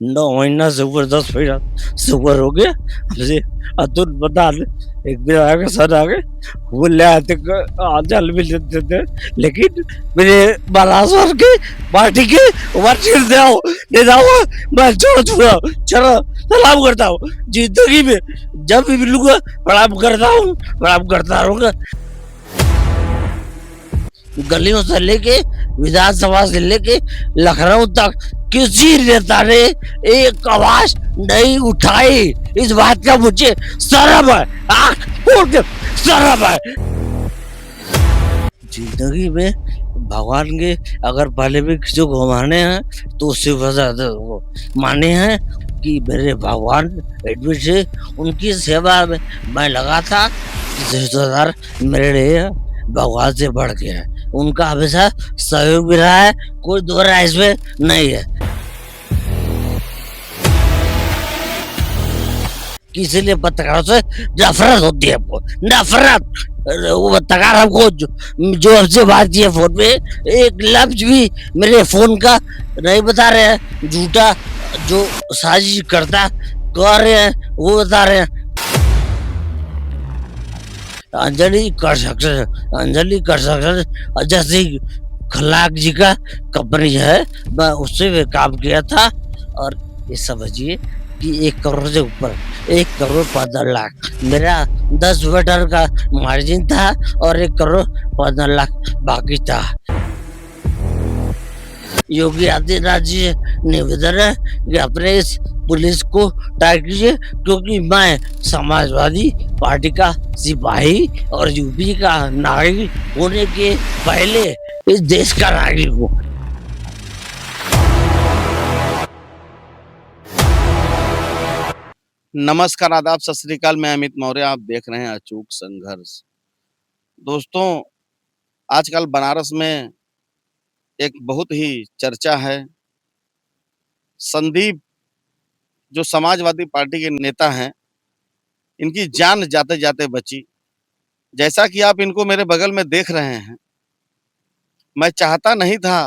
9 महीना जबरदस्त भैया शुगर हो गया हमसे। अतुल बता दे, एक दिन आगे सर आगे वो ले आते जल भी लेते थे, लेकिन मेरे बालासर के पार्टी के वर्षिल दे आओ ले जाओ, मैं छोड़ दूंगा। चलो सलाम करता हूँ, जिंदगी में जब भी मिलूंगा प्रणाम करता रहूंगा। गलियों से लेके विधानसभा से लेके लखनऊ तक किसी नेता ने एक आवाज नहीं उठाई। इस बात का मुझे शर्म है, आंख फोड़ के शर्म है। जिंदगी में भगवान के अगर पहले भी किसी को माने हैं तो उससे वजह माने हैं कि मेरे भगवान एडमिट से उनकी सेवा में मैं लगा था। रिश्तेदार मेरे लिए भगवान से बढ़ के है, उनका हमेशा सहयोग भी रहा है, कोई दो राय इसमें नहीं है। किसी लिए पत्रकारों से नफरत होती है, नफरत। वो पत्रकार हमको जो हमसे बात की है फोन पे, एक लफ्ज भी मेरे फोन का नहीं बता रहे हैं, झूठा जो साजिश करता कह रहे हैं वो बता रहे हैं। अंजलि कंस्ट्रक्शन अजय सिंह खलाक जी का कंपनी है, मैं उससे भी काम किया था। और ये समझिए कि 1 करोड़ से ऊपर 1 करोड़ 15 लाख मेरा 10 मीटर का मार्जिन था और 1 करोड़ 15 लाख बाकी था। योगी आदित्यनाथ जी से निवेदन है कि अपने इस पुलिस को टाइट कीजिए, क्योंकि मैं समाजवादी पार्टी का सिपाही और यूपी का नागरिक होने के पहले इस देश का नागरिक हूँ। नमस्कार, आदाब, सत श्री अकाल। मैं अमित मौर्य, आप देख रहे हैं अचूक संघर्ष। दोस्तों, आजकल बनारस में एक बहुत ही चर्चा है। संदीप जो समाजवादी पार्टी के नेता हैं, इनकी जान जाते जाते बची। जैसा कि आप इनको मेरे बगल में देख रहे हैं, मैं चाहता नहीं था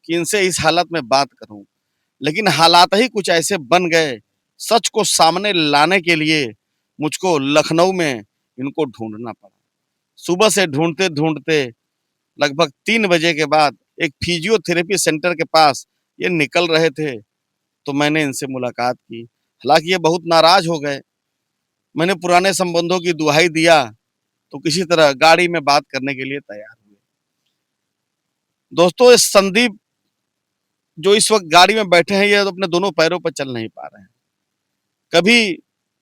कि इनसे इस हालत में बात करूं, लेकिन हालात ही कुछ ऐसे बन गए। सच को सामने लाने के लिए मुझको लखनऊ में इनको ढूंढना पड़ा। सुबह से ढूंढते ढूंढते लगभग 3 बजे के बाद एक फिजियोथेरेपी सेंटर के पास ये निकल रहे थे, तो मैंने इनसे मुलाकात की। हालांकि ये बहुत नाराज हो गए। मैंने पुराने संबंधों की दुहाई दिया तो किसी तरह गाड़ी में बात करने के लिए तैयार हुए। दोस्तों, इस संदीप जो इस वक्त गाड़ी में बैठे हैं, ये तो अपने दोनों पैरों पर चल नहीं पा रहे हैं। कभी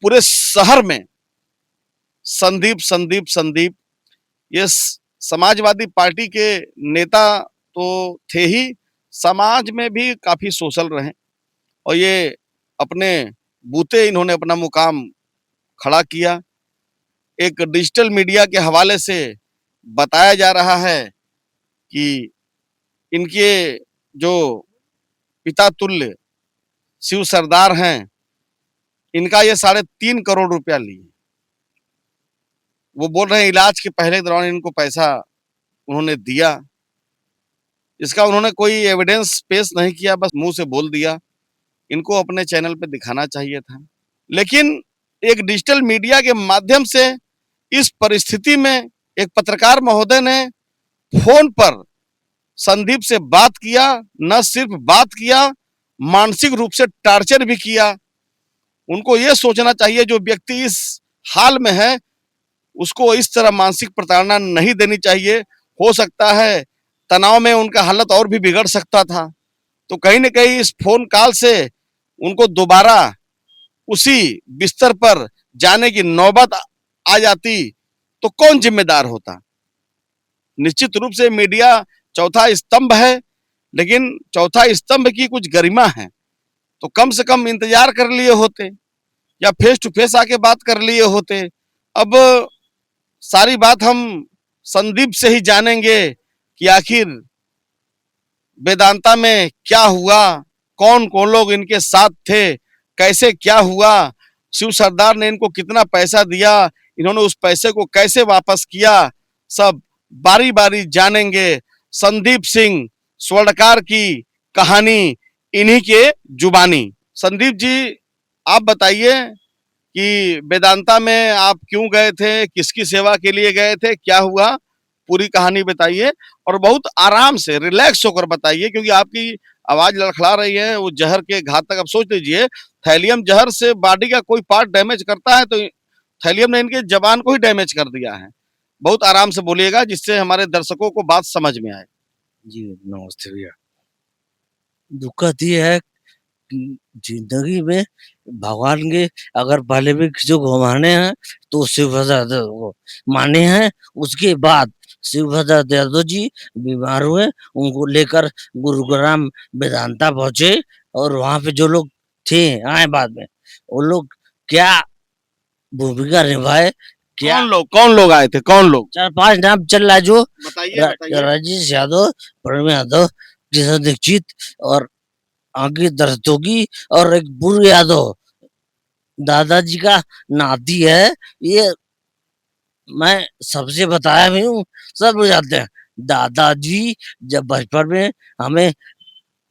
पूरे शहर में संदीप संदीप संदीप, ये समाजवादी पार्टी के नेता तो थे ही, समाज में भी काफी सोशल रहे और ये अपने बूते इन्होंने अपना मुकाम खड़ा किया। एक डिजिटल मीडिया के हवाले से बताया जा रहा है कि इनके जो पिता तुल्य शिव सरदार हैं, इनका ये 3.5 करोड़ रुपया लिए। वो बोल रहे हैं इलाज के पहले दौरान इनको पैसा उन्होंने दिया। इसका उन्होंने कोई एविडेंस पेश नहीं किया, बस मुंह से बोल दिया। इनको अपने चैनल पे दिखाना चाहिए था, लेकिन एक डिजिटल मीडिया के माध्यम से इस परिस्थिति में एक पत्रकार महोदय ने फोन पर संदीप से बात किया। न सिर्फ बात किया, मानसिक रूप से टार्चर भी किया। उनको ये सोचना चाहिए, जो व्यक्ति इस हाल में है उसको इस तरह मानसिक प्रताड़ना नहीं देनी चाहिए। हो सकता है तनाव में उनका हालत और भी बिगड़ सकता था। तो कहीं ना कहीं इस फोन कॉल से उनको दोबारा उसी बिस्तर पर जाने की नौबत आ जाती तो कौन जिम्मेदार होता। निश्चित रूप से मीडिया चौथा स्तंभ है, लेकिन चौथा स्तंभ की कुछ गरिमा है। तो कम से कम इंतजार कर लिए होते या फेस टू फेस आके बात कर लिए होते। अब सारी बात हम संदीप से ही जानेंगे कि आखिर वेदांता में क्या हुआ, कौन कौन लोग इनके साथ थे, कैसे क्या हुआ, शिव सरदार ने इनको कितना पैसा दिया, इन्होंने उस पैसे को कैसे वापस किया, सब बारी बारी जानेंगे। संदीप सिंह स्वर्णकार की कहानी इन्हीं के जुबानी। संदीप जी, आप बताइए कि वेदांता में आप क्यों गए थे, किसकी सेवा के लिए गए थे, क्या हुआ, पूरी कहानी बताइए और बहुत आराम से रिलैक्स होकर बताइए, क्योंकि आपकी आवाज लड़खड़ा रही है वो जहर के घात तक। अब सोच लीजिए, थैलियम जहर से बॉडी का कोई पार्ट डैमेज करता है, तो थैलियम ने इनके जबान को ही डैमेज कर दिया है। बहुत आराम से बोलिएगा जिससे हमारे दर्शकों को बात समझ में आए। जी नमस्ते भैया। दिक्कत ये है कि जिंदगी में भगवान के अगर पहले भी किसी को माने हैं तो शिव प्रसाद को माने हैं। उसके बाद शिव प्रसाद यादव जी बीमार हुए, उनको लेकर गुरुग्राम वेदांता पहुंचे और वहां पे जो लोग थे आए बाद में, वो लोग क्या भूमिका निभाए, क्या कौन लोग आए थे, कौन लोग? 4-5 नाम चल रहा है जो बताइए बताइए। राजेश यादव, प्रेम यादव, किशन दीक्षित और अंकित रस्तोगी और एक बुर्र यादव दादाजी का नाती है। ये मैं सबसे बताया भी हूँ, सब लोग जानते हैं। दादाजी जब बचपन में हमें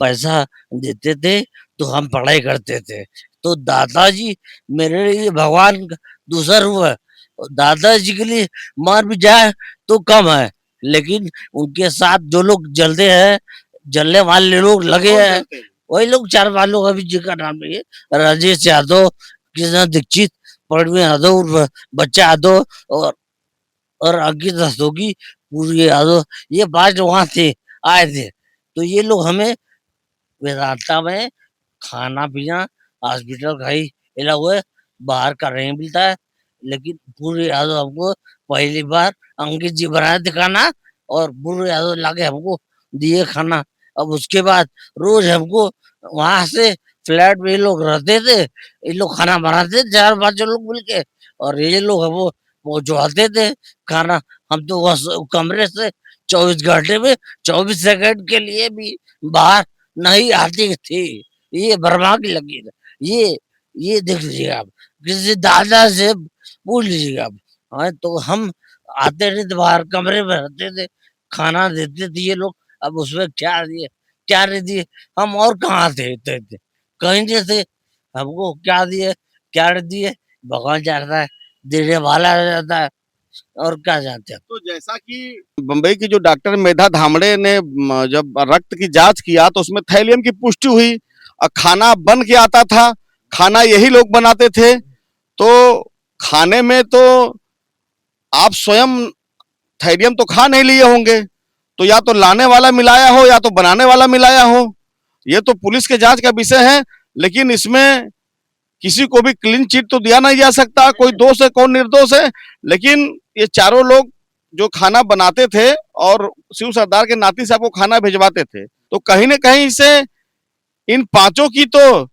पैसा देते थे तो हम पढ़ाई करते थे, तो दादाजी मेरे लिए भगवान का दूसरा रूप है। और दादाजी के लिए मर भी जाए तो कम है, लेकिन उनके साथ जो लोग जलते हैं, जलने वाले लोग लगे कौन हैं, चलते हैं? वही लोग 4-5 लोग अभी जिनका नाम नहीं है, राजेश यादव, कृष्णा दीक्षित, प्रवीण यादव उर्फ बच्चा यादव और अंकित रस्तोगी, पूरी यादव, ये 5 लोग वहाँ थे, आए थे। तो ये लोग हमें वेदांता में खाना-पीना, हॉस्पिटल का ही मिला हुआ है, बाहर का नहीं मिलता है। लेकिन पूरी यादव हमको पहली बार अंकित जी बनाए थे खाना और पूरी यादव लाके हमको दिए खाना। अब उसके बाद रोज़ हमको वहाँ से फ्लैट में ये लोग रहते थे, ये लोग खाना बनाते थे 4-5 लोग मिल के और ये लोग हमको पहुँचवाते थे खाना। हम तो बस कमरे से 24 घंटे में 24 सेकंड के लिए भी बाहर नहीं आती थी। ये बर्मा की लकीर है। ये देख लीजिए आप, किसी दादा से पूछ लीजिएगा आप। हाँ, तो हम आते नहीं थे बाहर, कमरे में रहते थे, खाना देते थे ये लोग। अब उसमें क्या दिए, क्या नहीं दिए, हम और कहाँ थे? कहीं नहीं थे। हमको क्या दिए, क्या नहीं दिए, भगवान जानता है, देने वाला जानता है और क्या जानते हैं। तो जैसा कि बम्बई की जो डॉक्टर मेधा धामड़े ने जब रक्त की जांच किया तो उसमें थैलियम की पुष्टि हुई और खाना बन के आता था, खाना यही लोग बनाते थे। तो खाने में तो आप स्वयं थैलियम तो खा नहीं लिए होंगे, तो या तो लाने वाला मिलाया हो या तो बनाने वाला मिलाया हो। ये तो पुलिस के जांच का विषय है, लेकिन इसमें किसी को भी क्लीन चिट तो दिया नहीं जा सकता, कोई दोष है कौन निर्दोष है। लेकिन ये चारों लोग जो खाना बनाते थे और शिव सरदार के नाती साहब को खाना भिजवाते थे, तो कहीं ना कहीं से इन पांचों की तो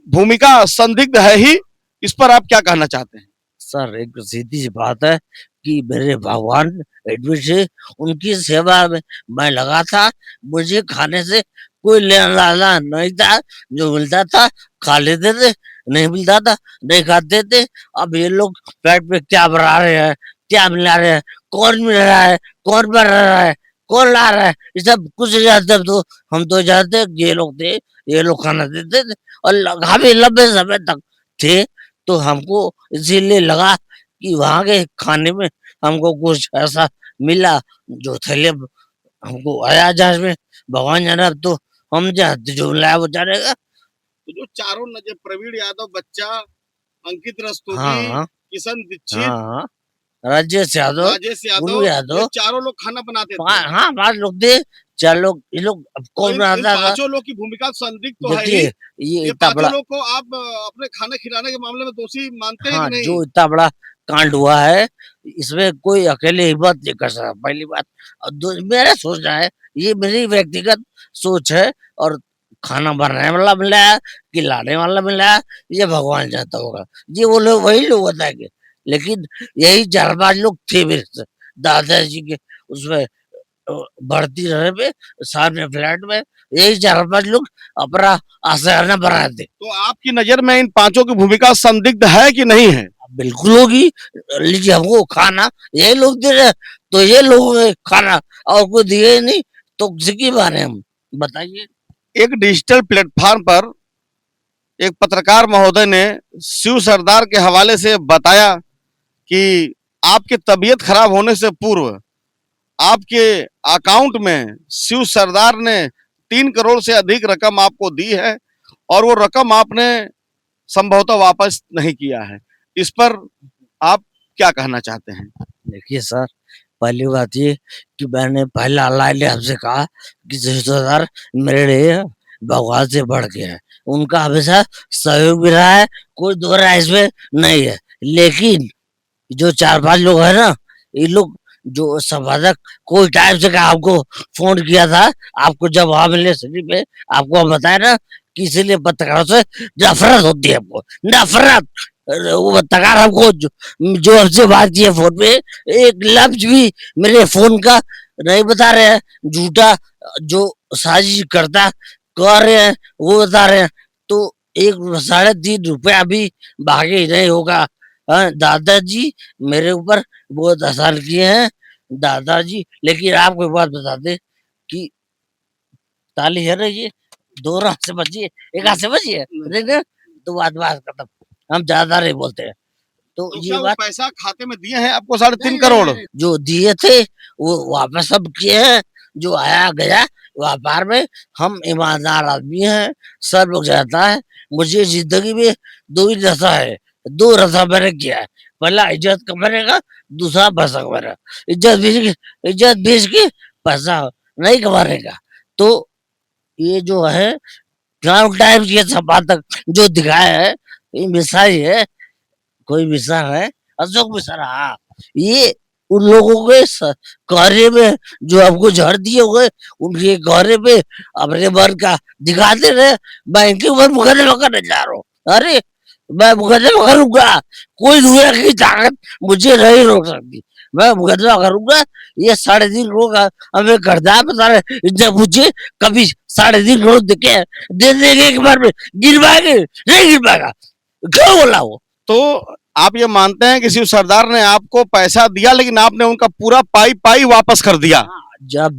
भूमिका संदिग्ध है ही। इस पर आप क्या कहना चाहते हैं? सर एक सीधी सी बात है कि मेरे भगवान एडमिट से उनकी सेवा में मैं लगा था। मुझे खाने से कोई लेना नहीं था, जो मिलता था खा लेते थे, नहीं मिलता था नहीं खाते थे। अब ये लोग पेट पे क्या बना रहे हैं, क्या मिला रहे हैं, कौन मिल रहा है, कौन बना रहा है, कौन ला रहा है, ये सब कुछ नहीं जानते। तो हम तो जानते ये लोग थे, ये लोग खाना देते थे और काफी लंबे समय तक थे। तो हमको इसीलिए लगा कि वहाँ के खाने में हमको कुछ ऐसा मिला जो थैलियम हमको आया जहाज में। भगवान जाने, अब तो हम जानते, जो मिलाया वो जानेगा। तो जो चारों नजर प्रवीण यादव, बच्चा, अंकित रस्तोगी, हाँ किशन दीक्षित, हाँ, राजेश यादव, राजेश गुरु यादव, ये यादव, चारों लोग खाना बनाते थे। हाँ 5 लोग थे, 4 लोग, ये लोग अब तो कौन इन बनाता था। पांचों लोग की भूमिका संदिग्ध तो है ही। देखिए ये ये इतना पांचों बड़ा, लोग को आप अपने खाना खिलाने के मामले में दोषी मानते हैं कि हाँ, नहीं? जो इतना बड़ा कांड हुआ है, इसमें कोई अकेले हिम्मत नहीं कर सकता, पहली बात। और मेरा सोचना है, ये मेरी व्यक्तिगत सोच है, और खाना बनाने वाला मिला है कि लाने वाला मिला है, ये भगवान जानता होगा। ये वो लोग, वही लोग बताएंगे। लेकिन यही 4-5 लोग थे मेरे से, दादाजी के उसमें भर्ती रहे पे सामने फ्लैट में, यही 4-5 लोग अपना आशियाना बनाए थे। तो आपकी नजर में इन पांचों की भूमिका संदिग्ध है कि नहीं है? बिल्कुल होगी। लीजिए हमको खाना यही लोग दे रहे हैं, तो ये लोग खाना और कोई दिए ही नहीं, तो किसकी माने हम, बताइए। एक डिजिटल प्लेटफॉर्म पर एक पत्रकार महोदय ने शिव सरदार के हवाले से बताया कि आपकी तबीयत खराब होने से पूर्व आपके अकाउंट में शिव सरदार ने 3 करोड़ से अधिक रकम आपको दी है और वो रकम आपने संभवतः वापस नहीं किया है। इस पर आप क्या कहना चाहते हैं? देखिए सर, पहली बात ये कि मैंने पहला लाइन आपसे कहा कि रिश्तेदार मेरे लिए भगवान से बढ़ के है। उनका हमेशा सहयोग भी रहा है, कोई दो राय इसमें नहीं है। लेकिन जो 4-5 लोग हैं ना, ये लोग जो संपादक कोई टाइम से कहा आपको फ़ोन किया था, आपको जब वहाँ मिले सिटी पे, आपको हम बताया ना कि इसीलिए पत्रकारों से नफ़रत होती है हमको, नफ़रत। वो पत्रकार हमको जो हमसे बात की है फ़ोन पे, एक लफ्ज़ भी मेरे फ़ोन का नहीं बता रहे हैं, झूठा जो साजिश करता कह रहे हैं, वो बता रहे हैं। तो एक ₹3.5 भी बाकी नहीं होगा। दादाजी मेरे ऊपर बहुत एहसान किए हैं दादाजी। लेकिन आपको एक बात बता दें कि ताली है ना ये, 2 हाथ से बजी है, 1 हाथ से बजी है, नहीं ना? तो बात खत्म। हम ज़्यादा नहीं बोलते हैं। तो तो ये क्या वो बात पैसा खाते में दिए हैं आपको 3.5 करोड़? जो दिए थे वो वापस सब किए हैं। जो आया गया व्यापार में हम ईमानदार आदमी हैं, सब लोग जानता है। मुझे ज़िंदगी में 2 ही नशा है, 2 नशा मैंने किया है। पहला इज़्ज़त कमाने का, दूसरा पैसा कमाने का। इज़्ज़त बेच के पैसा नहीं कमाने का। तो ये जो है क्राउन टाइम्स के संपादक जो दिखाया है, ये मिसा ही है। कोई मिसा है, अशोक मिश्रा, हाँ। ये उन लोगों के कार्य में जो हमको जहर दिए हुए, उनके कार्य में अपने मन का दिखाते रहे। मैं इनके ऊपर मुकदमा करने जा रहा हूँ। अरे मैं मुकदमा करूंगा, कोई दुनिया की ताकत मुझे नहीं रोक सकती। मैं मुकदमा करूंगा। ये 3.5 करोड़ का हमें कर्जा बता रहे, जब मुझे कभी 3.5 करोड़ देखे दे देंगे एक बार में, गिर पाएंगे नहीं गिर पाएगा, क्यों बोला वो? तो आप ये मानते हैं कि शिव सरदार ने आपको पैसा दिया लेकिन आपने उनका पूरा पाई पाई वापस कर दिया? जब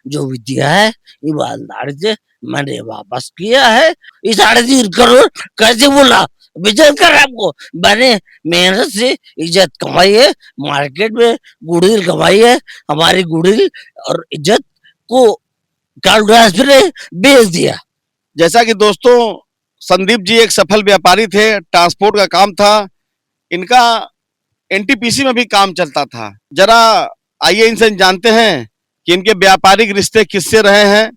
जो विद्या है ईमानदारी से मैंने वापस किया है। ये 3.5 करोड़ कैसे बोला? विजय कर आपको, मैंने मेहनत से इज्जत कमाई है, मार्केट में गुडविल कमाई है। हमारी गुडविल और इज्जत को कांग्रेस ने बेच दिया। जैसा कि दोस्तों संदीप जी एक सफल व्यापारी थे, ट्रांसपोर्ट का काम था, इनका एनटीपीसी में भी काम चलता था। जरा आइए इनसे जानते हैं कि इनके व्यापारिक रिश्ते किससे रहे हैं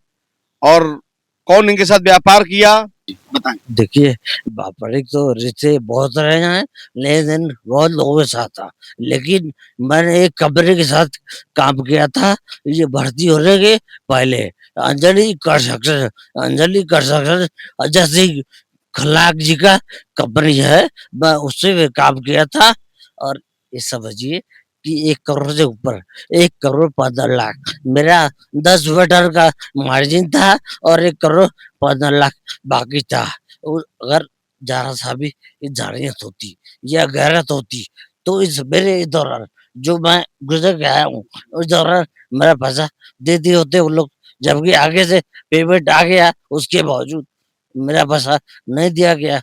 और कौन इनके साथ व्यापार किया, बताएं। देखिए, व्यापारिक तो रिश्ते बहुत रहे हैं, लेन-देन बहुत लोगों के साथ था। लेकिन मैंने एक कंपनी के साथ काम किया था, ये भर्ती होने के पहले। अंजलि कंस्ट्रक्शन अजय सिंह खल्लाक जी का कंपनी है, मैं उससे भी काम किया था। और ये समझिए कि 1 करोड़ से ऊपर, 1 करोड़ 15 लाख मेरा 10 मीटर का मार्जिन था और 1 करोड़ 15 लाख बाकी था। और अगर ज़रा-सा भी जानियत होती या गैरत होती, तो इस मेरे दौरान जो मैं गुज़र के आया हूँ, उस दौरान मेरा पैसा दे दिए होते वो लोग। जबकि आगे से पेमेंट आ गया, उसके बावजूद मेरा पैसा नहीं दिया गया।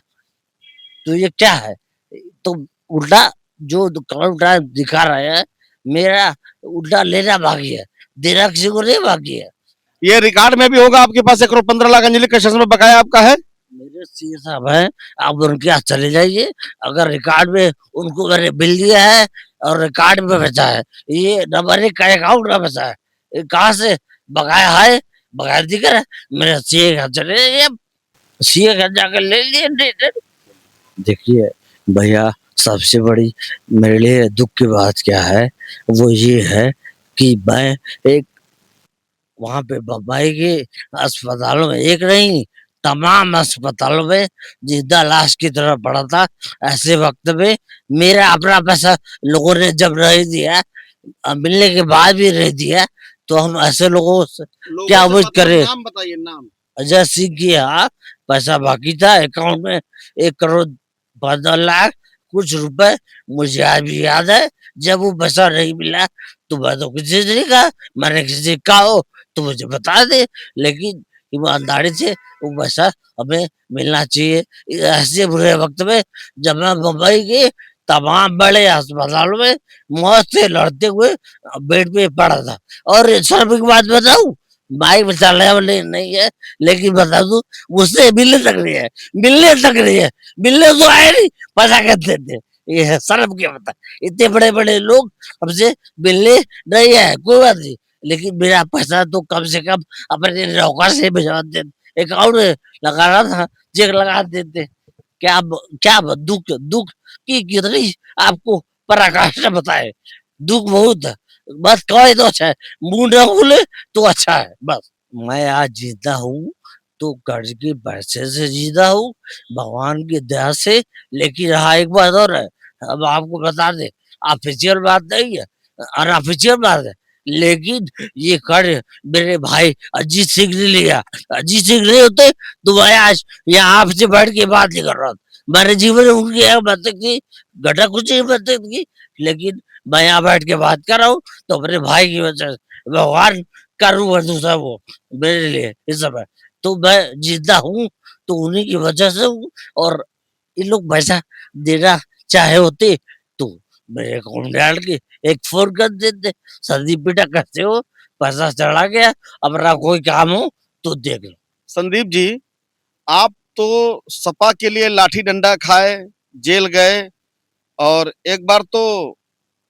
तो ये क्या है? तो उल्टा जो काउंटर दिखा रहे हैं, मेरा उल्टा लेना बाकी है, देना किसी को नहीं बाकी है। ये रिकॉर्ड में भी होगा आपके पास 1 करोड़ 15 लाख अंजलि कंस्ट्रक्शन में बकाया आपका है? मेरे सीए साहब हैं, आप उनके यहाँ चले जाइए। अगर रिकॉर्ड में उनको मैंने बिल दिया है और रिकॉर्ड में बचा है, ये नंबर 1 का अकाउंट में बचा है। ये कहाँ से बकाया है? बकाया दिख रहा है। मेरे सीए के यहाँ चले जाइए आप, सीए के यहाँ जाकर ले लीजिए डेटेड। देखिए भैया, सबसे बड़ी मेरे लिए दुःख की बात क्या है, वो ये है कि मैं एक वहाँ पे बम्बई के अस्पतालों में, एक नहीं तमाम अस्पतालों में जिंदा लाश की तरह पड़ा था। ऐसे वक़्त में मेरा अपना पैसा लोगों ने जब नहीं दिया, मिलने के बाद भी नहीं दिया, तो हम ऐसे लोगों से क्या उम्मीद करें? नाम बताइए, नाम। अजय सिंह के यहाँ पैसा बाकी था अकाउंट में, 1 करोड़ 15 लाख कुछ रुपए। मुझे आज भी याद है, जब वो पैसा नहीं मिला तो मैं तो किसी से नहीं कहा, मैंने किसी से कहा हो तो मुझे बता दे। लेकिन ईमानदारी से वो पैसा हमें मिलना चाहिए। ऐसे बुरे वक्त में जब मैं मुंबई के तमाम बड़े अस्पतालों में मौत से लड़ते हुए बेड पे पड़ा था। और शर्म की बात बताऊं, माइक में चलने वाली नहीं है, लेकिन बता दूं मुझसे मिलने तक नहीं है, मिलने तक नहीं है, मिलने तो आए नहीं, पता कहते थे। ये है शर्म क्या बता, इतने बड़े बड़े लोग हमसे मिलने नहीं है, कोई बात नहीं, लेकिन मेरा पैसा तो कम से कम अपने नौकर से भिजवा देते, अकाउंट में लगाना था, चेक लगा देते। क्या दुख दुख की कितनी आपको पराकाष्ठा बताए, दुख बहुत है, बस कहे तो अच्छा है, मुंह न खुले तो अच्छा है बस। मैं आज जीता हूँ तो कर्ज के पैसे से जीता हूँ, भगवान की दया से। लेकिन हाँ, एक बात और है, अब आपको बता दे, ऑफिशियल बात नहीं है, अनऑफिशियल बात है, लेकिन ये कर्ज मेरे भाई अजीत सिंह ने लिया। अजीत सिंह नहीं होते तो मैं आज यहाँ आपसे बैठ के बात नहीं कर रहा था। मेरे जीवन में उनकी यह बातें की घटा कुछ नहीं बातें की, लेकिन मैं यहाँ बैठ के बात कर रहा हूँ तो अपने भाई की वजह से, भगवान का रूप है दूसरा वो मेरे लिए इस समय। तो मैं जिंदा हूँ तो उन्हीं की वजह से हूँ। और ये लोग पैसा देना चाहे होते तो मेरे अकाउंट डाल के एक फोन कर देते, संदीप बेटा कैसे हो, पैसा चला गया, अपना कोई काम हो तो देख लो। संदीप जी, आप तो सपा के लिए लाठी डंडा खाए, जेल गए, और एक बार तो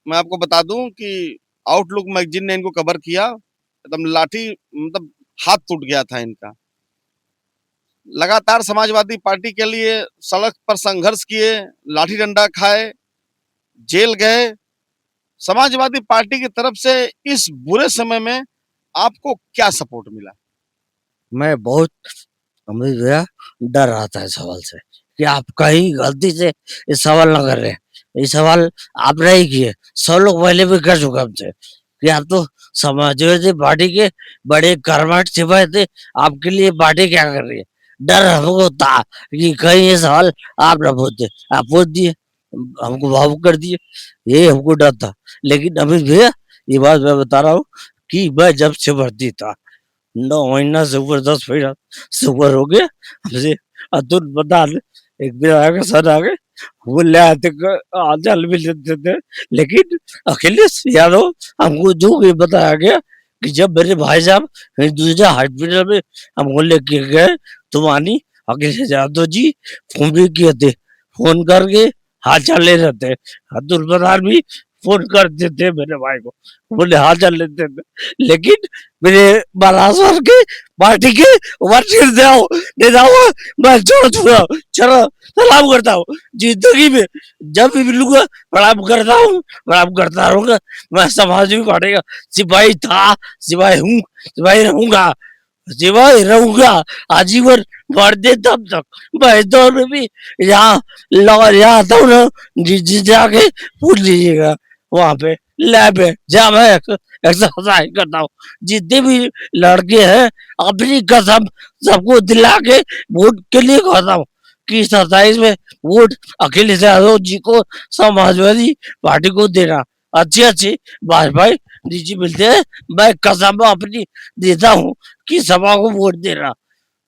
मैं आपको बता दूं कि आउटलुक मैगजीन ने इनको कवर किया, एकदम लाठी, मतलब हाथ टूट गया था इनका। लगातार समाजवादी पार्टी के लिए सड़क पर संघर्ष किए, लाठी डंडा खाए, जेल गए। समाजवादी पार्टी की तरफ से इस बुरे समय में आपको क्या सपोर्ट मिला? मैं बहुत अमित भैया डर रहा था इस सवाल से कि आप कहीं गलती से ये सवाल ना कर रहे, ये सवाल आप नहीं किए, 100 लोग पहले भी कर चुके हमसे कि आप तो समाजवादी पार्टी के बड़े कर्मठ सिपाही थे, आपके लिए पार्टी क्या कर रही है। डर हमको था कि कहीं ये सवाल आप ना पूछते, आप पूछ दिए, हमको भावुक कर दिए, ये हमको डर था। लेकिन अमित भैया ये बात मैं बता रहा हूँ कि मैं जब से भर्ती था 9 महीना से ऊपर 10 महीना से ऊपर हो गया, हमसे अतुल प्रधान एक विधायक का सर आ गए, वो ले आते जल भी लेते थे। लेकिन अखिलेश यादव हमको जो भी बताया गया कि जब मेरे भाई साहब दूसरे हॉस्पिटल में हमको लेके गए तो मानी अखिलेश यादव जी फोन भी किए थे, फोन करके हाल चाल ले रहे थे। अतुल प्रधान भी फोन करते थे मेरे भाई को, बोले हाल चाल लेते थे। लेकिन मेरे बालासर के पार्टी के वर्षीय नेताओं मैं छोड़ चुका हूँ, चलो सलाम करता हूँ, जिंदगी में जब भी मिलूंगा प्रणाम करता रहूंगा। मैं समाजवादी पार्टी का सिपाही था, सिपाही हूँ, सिपाही रहूंगा, सिपाही रहूंगा आजीवन, मरते तब तक। मैं इस दौर में भी यहाँ यहाँ आता हूँ ना, जिस जाके पूछ लीजिएगा, वहां पे लैब है जहाँ मैं एक्सरसाइज करता हूँ। जितने भी लड़के हैं अपनी कसम सबको दिला के वोट के लिए कहता हूँ कि 27 में वोट अखिलेश यादव जी को, समाजवादी पार्टी को देना। अच्छे अच्छे भाजपा जी मिलते हैं, मैं कसम अपनी देता हूँ कि सभा को वोट देना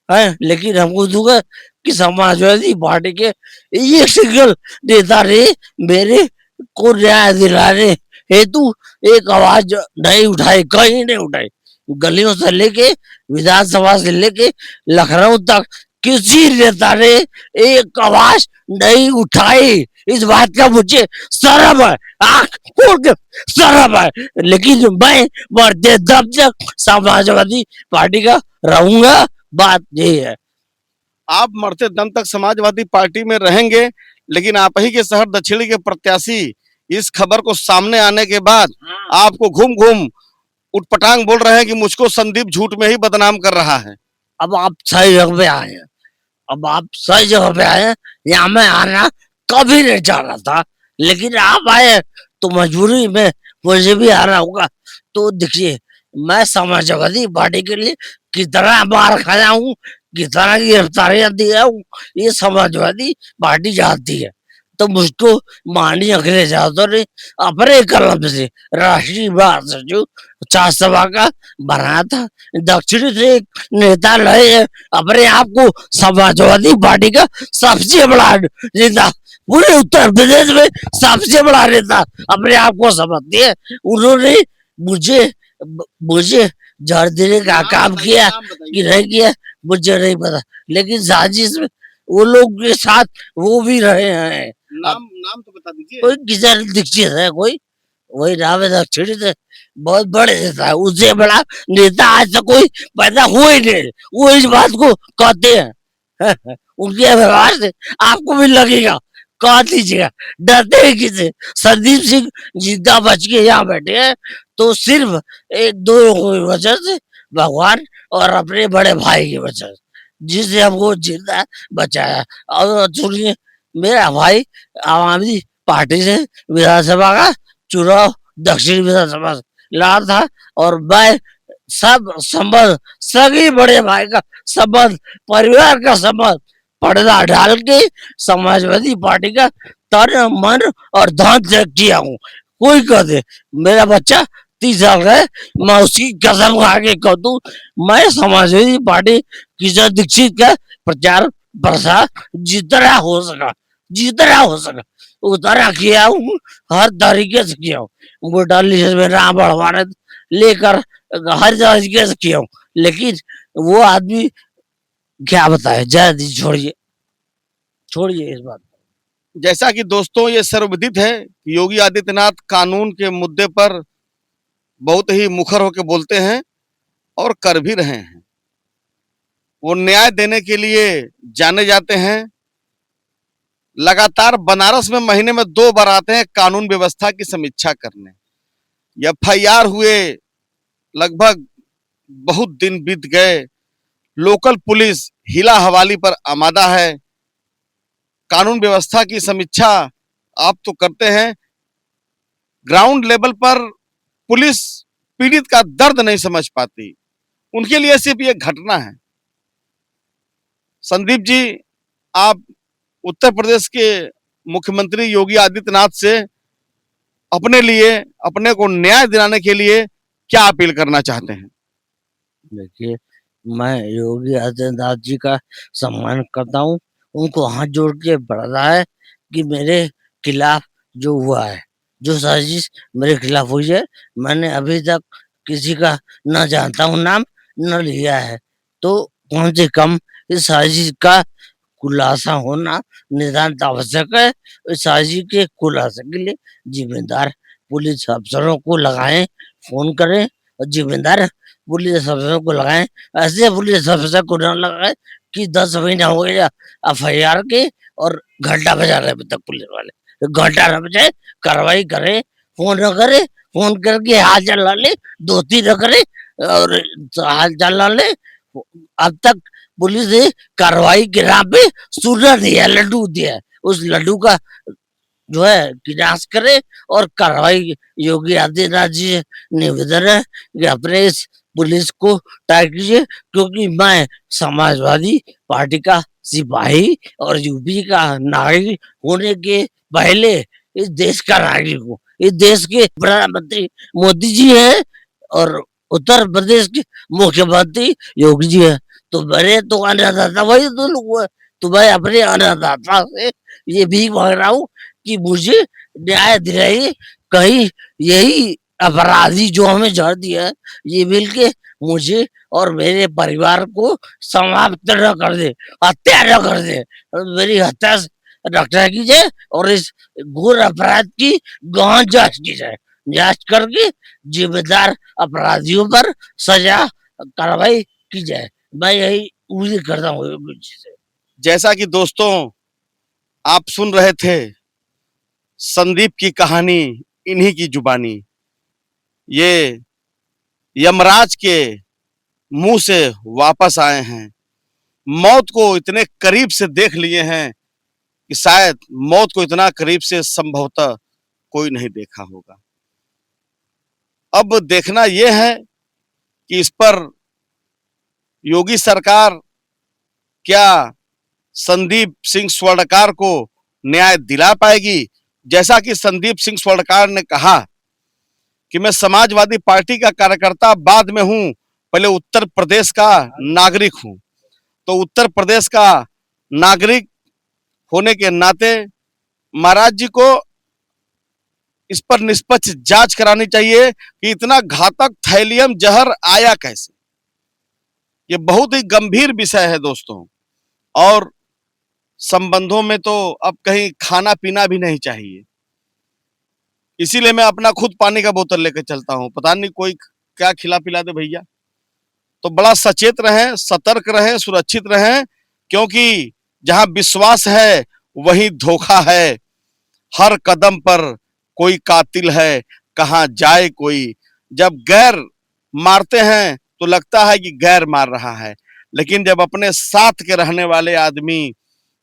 है। लेकिन हमको दूंगा कि समाजवादी पार्टी के ये सिंगल नेता ने मेरे को न्याय दिलाने हेतु एक आवाज नहीं उठाई, कहीं नहीं उठाई, गलियों से लेके विधानसभा से लेके लखनऊ तक किसी नेता ने एक आवाज नहीं उठाई। इस बात का मुझे शर्म है, आंख खोल के शर्म है। लेकिन मैं मरते दम तक समाजवादी पार्टी का रहूंगा, बात यही है। आप मरते दम तक समाजवादी पार्टी में रहेंगे, लेकिन आप ही के शहर दक्षिणी के प्रत्याशी इस खबर को सामने आने के बाद आपको घूम घूम उटपटांग बोल रहे हैं कि मुझको संदीप झूठ में ही बदनाम कर रहा है। अब आप सही जगह पे आए हैं, अब आप सही जगह पे आए हैं। यहाँ मैं आना कभी नहीं चाह रहा था, लेकिन आप आए तो मजबूरी में मुझे भी आना होगा। तो देखिए, मैं समाजवादी पार्टी के लिए कितना मार खाया हूँ, कितना गिरफ्तारियां दिया हूँ, ये समाजवादी पार्टी जानती है। तो मुझको माननीय अखिलेश यादव ने अपने कलम से राष्ट्रीय महासचिव सभा का बनाया था। दक्षिण से एक नेता लड़े हैं, अपने आप को समाजवादी पार्टी का सबसे बड़ा नेता, पूरे उत्तर प्रदेश में सबसे बड़ा नेता अपने आप को समझते हैं। उन्होंने मुझे मुझे जड़ देने का काम किया कि नहीं किया मुझे नहीं पता, लेकिन साजिश में वो लोग के साथ वो भी रहे हैं। नाम तो बता दीजिए। कोई किशन दीक्षित है, कोई वही नाम है, दक्षिण से बहुत बड़े नेता है, उससे बड़ा नेता आज तक कोई पैदा हुआ ही नहीं। वो इस बात को कहते हैं उनके व्यवहार से आपको भी लगेगा, कह दीजिएगा, डरते हैं किसे। संदीप सिंह जिंदा बच के यहाँ बैठे हैं तो सिर्फ एक दो लोगों की वजह से, भगवान और अपने बड़े भाई की वजह से, जिसने हमको जिंदा बचाया। और सुनिए, मेरा भाई आम आदमी पार्टी से विधानसभा का चुनाव दक्षिण विधानसभा से लड़ा था, और मैं सब संबंध, सभी बड़े भाई का संबंध, परिवार का संबंध पर्दा डाल के समाजवादी पार्टी का तन मन और धन त्याग किया हूँ। कोई कह दे मेरा बच्चा 30 साल का है, मैं उसकी कसम खा के कह दूं, मैं समाजवादी पार्टी किशन दीक्षित का प्रचार प्रसार जितना हो सका उतना किया हूँ, हर तरीके से किया हूँ। वोटर लिस्ट में नाम बढ़वाने लेकर हर तरीके से किया हूँ, लेकिन वो आदमी क्या बताए, जय छोड़िए छोड़िए इस बात। जैसा कि दोस्तों ये सर्वविदित है कि योगी आदित्यनाथ कानून के मुद्दे पर बहुत ही मुखर होकर बोलते हैं और कर भी रहे हैं। वो न्याय देने के लिए जाने जाते हैं। लगातार बनारस में महीने में 2 बार आते हैं कानून व्यवस्था की समीक्षा करने। एफआईआर हुए लगभग बहुत दिन बीत गए, लोकल पुलिस हिला हवाली पर आमादा है। कानून व्यवस्था की समीक्षा आप तो करते हैं, ग्राउंड लेवल पर पुलिस पीड़ित का दर्द नहीं समझ पाती। उनके लिए सिर्फ ये घटना है। संदीप जी, आप उत्तर प्रदेश के मुख्यमंत्री योगी आदित्यनाथ से अपने लिए, अपने को न्याय दिलाने के लिए क्या अपील करना चाहते हैं? देखिए, मैं योगी आदित्यनाथ जी का सम्मान करता हूँ, उनको हाथ जोड़ के बढ़ा है कि मेरे खिलाफ जो हुआ है, जो साजिश मेरे खिलाफ हुई है, मैंने अभी तक किसी का न जानता हूँ नाम, न लिया है, तो कम से कम इस साजिश का खुलासा होना नितांत आवश्यक है। इस साजिश के खुलासे के लिए जिम्मेदार पुलिस अफसरों को लगाएं, फोन करें और जिम्मेदार पुलिस अफसरों को लगाएं। ऐसे पुलिस अफसर को न लगाएं कि 10 महीना हो गया एफआईआर के और घंटा बजा रहे अभी तक पुलिस वाले। तो घंटा न बजाए, कार्रवाई करे, फोन न करे, फोन करके हाल चाल ला ले, दोस्ती न करे और हाल चाल ला ले। अब तक पुलिस ने कार्रवाई के नाम पे सुना दिया, लड्डू दिया, उस लड्डू का जो है विनाश करे और कार्रवाई। योगी आदित्यनाथ जी से निवेदन है कि अपने इस पुलिस को टाइट कीजिए, क्योंकि मैं समाजवादी पार्टी का सिपाही और यूपी का नागरिक होने के पहले इस देश का नागरिक हूँ। इस देश के प्रधानमंत्री मोदी जी हैं और उत्तर प्रदेश के मुख्यमंत्री योगी जी हैं, तो मैंने तो अन्नदाता वही तो लोग हुआ, तो मैं अपने अन्नदाता से ये भी मांग रहा हूँ कि मुझे न्याय दिलाइए। कहीं यही अपराधी जो हमें जड़ दिया है, ये मिलके मुझे और मेरे परिवार को समाप्त न कर दे, हत्या न कर दे, मेरी हत्या रक्षा की जाए और इस घोर अपराध की गहन जांच की जाए। जांच करके जिम्मेदार अपराधियों पर सजा कार्रवाई की जाए। मैं यही उम्मीद करता हूँ योगी जी से। जैसा कि दोस्तों आप सुन रहे थे संदीप की कहानी, इन्हीं की जुबानी, ये यमराज के मुंह से वापस आए हैं। मौत को इतने करीब से देख लिए हैं कि शायद मौत को इतना करीब से संभवतः कोई नहीं देखा होगा। अब देखना यह है कि इस पर योगी सरकार क्या संदीप सिंह स्वर्णकार को न्याय दिला पाएगी। जैसा कि संदीप सिंह स्वर्णकार ने कहा कि मैं समाजवादी पार्टी का कार्यकर्ता बाद में हूं, पहले उत्तर प्रदेश का नागरिक हूं। तो उत्तर प्रदेश का नागरिक होने के नाते महाराज जी को इस पर निष्पक्ष जांच करानी चाहिए कि इतना घातक थैलियम जहर आया कैसे। ये बहुत ही गंभीर विषय है दोस्तों, और संबंधों में तो अब कहीं खाना पीना भी नहीं चाहिए। इसीलिए मैं अपना खुद पानी का बोतल लेकर चलता हूं, पता नहीं कोई क्या खिला पिला दे भैया। तो बड़ा सचेत रहें, सतर्क रहें, सुरक्षित रहें, क्योंकि जहां विश्वास है वहीं धोखा है। हर कदम पर कोई कातिल है, कहां जाए कोई। जब गैर मारते हैं तो लगता है कि गैर मार रहा है, लेकिन जब अपने साथ के रहने वाले आदमी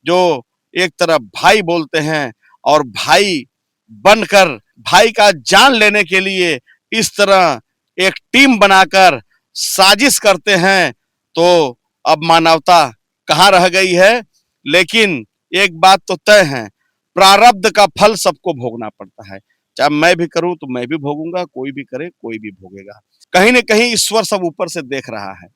जो एक तरफ भाई बोलते हैं और भाई बनकर भाई का जान लेने के लिए इस तरह एक टीम बनाकर साजिश करते हैं, तो अब मानवता कहां रह गई है। लेकिन एक बात तो तय है, प्रारब्ध का फल सबको भोगना पड़ता है। चाहे मैं भी करूं तो मैं भी भोगूंगा, कोई भी करे कोई भी भोगेगा। कहीं न कहीं ईश्वर सब ऊपर से देख रहा है,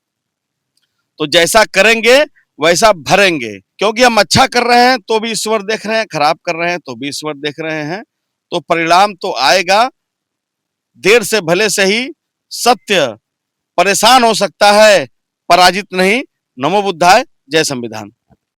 तो जैसा करेंगे वैसा भरेंगे। क्योंकि हम अच्छा कर रहे हैं तो भी ईश्वर देख रहे हैं, खराब कर रहे हैं तो भी ईश्वर देख रहे हैं। तो परिणाम तो आएगा, देर से भले से ही सत्य परेशान हो सकता है, पराजित नहीं। नमो बुद्धाय, जय संविधान।